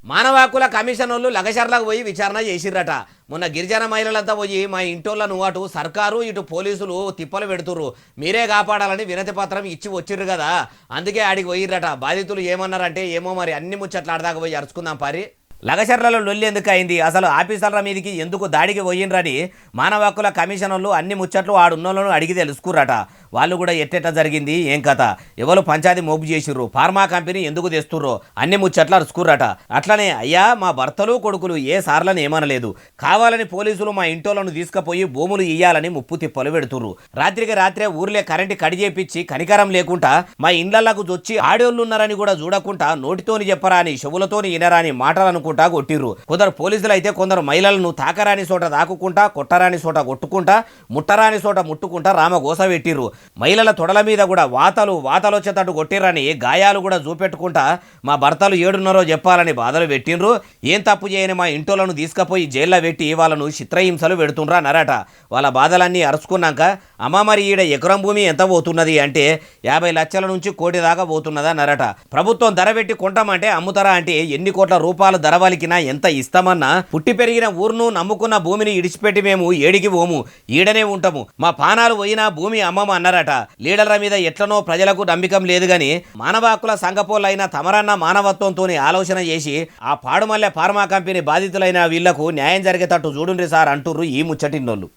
మానవ హక్కుల కమిషన్ వాళ్ళు లగచర్లకు పోయి విచారణ చేసిర్రట. మొన్న గిరిజన మహిళలంతా పోయి మా ఇంటోళ్ళను అటు సర్కారు ఇటు పోలీసులు తిప్పలు పెడుతుర్రు, మీరే కాపాడాలని వినతి పత్రం ఇచ్చి వచ్చిర్రు కదా, అందుకే ఆడికి పోయిర్రట. బాధితులు ఏమన్నారంటే ఏమో మరి, అన్ని ముచ్చట్లు ఆడదాకా పోయి అరుచుకుందాం పారి. లగచర్లలో లొల్లి ఎందుకు అయింది, అసలు ఆఫీసర్ల మీదకి ఎందుకు దాడికి పోయినరని మానవ హక్కుల కమిషన్ వాళ్ళు అన్ని ముచ్చట్లు ఆడున్నోళ్ళను అడిగి తెలుసుకుర్రట. వాళ్ళు కూడా ఎట్టెట్ట జరిగింది ఏం కథ, ఎవరు పంచాయతీ మోపు చేసిర్రు, ఫార్మా కంపెనీ ఎందుకు తెస్తుర్రో అన్ని ముచ్చట్లు అరుచుకుర్రట. అట్లనే అయ్యా మా భర్తలు కొడుకులు ఏ సార్లను ఏమనలేదు, కావాలని పోలీసులు మా ఇంటోళ్ళను తీసుకుపోయి భూములు ఇయ్యాలని ముప్పు తిప్పలు పెడుతుర్రు. రాత్రికి రాత్రే ఊర్లే కరెంటు కడి చేపించి కనికరం లేకుండా మా ఇండ్లకు జొచ్చి ఆడోళ్ళున్నారని కూడా చూడకుండా నోటితోని చెప్పరా అని చెవులతోని వినరాని మాటలు అనుకుంటా కొట్టిర్రు. కొందరు పోలీసులు అయితే కొందరు మహిళలను తాకరాని చోట దాక్కుంటా, కొట్టరాని చోట కొట్టుకుంటా, ముట్టరాని చోట ముట్టుకుంటా రామగోస పెట్టిర్రు. మహిళల తొడల మీద కూడా వాతలు వచ్చేటట్టు కొట్టిర్రని గాయాలు కూడా చూపెట్టుకుంటా మా భర్తలు ఏడున్నారో చెప్పాలని బాధలు పెట్టిండ్రు. ఏం తప్పు చేయని మా ఇంటోళ్ళను తీసుకుపోయి జైల్లో పెట్టి వాళ్ళను చిత్రహింసలు పెడుతుండ్రా అన్నారట. వాళ్ళ బాధలన్నీ అరుచుకున్నాక అమ్మ మరి ఈడ ఎకరం భూమి ఎంత పోతున్నది అంటే 50 లక్షల నుంచి కోటి దాకా పోతున్నదా అన్నారట. ప్రభుత్వం ధర పెట్టి కొంటామంటే అమ్ముతారా అంటే ఎన్ని కోట్ల రూపాయలు ధర వలికినా ఎంత ఇస్తామన్నా పుట్టి పెరిగిన ఊరును నమ్ముకున్న భూమిని ఇడిచిపెట్టి మేము ఏడికి పోము, ఈడనే ఉంటాము, మా పానాలు పోయినా భూమి అమ్మమ్మ అన్నారట. లీడర్ల మీద ఎట్లనో ప్రజలకు నమ్మకం లేదు గాని మానవ హక్కుల సంఘపోలైన తమరన్న మానవత్వంతో ఆలోచన చేసి ఆ పాడుమల్లె ఫార్మా కంపెనీ బాధితులైన వీళ్లకు న్యాయం జరిగేటట్టు చూడుండ్రి సార్ అంటుర్రు ఈ ముచ్చటిన్నోళ్ళు.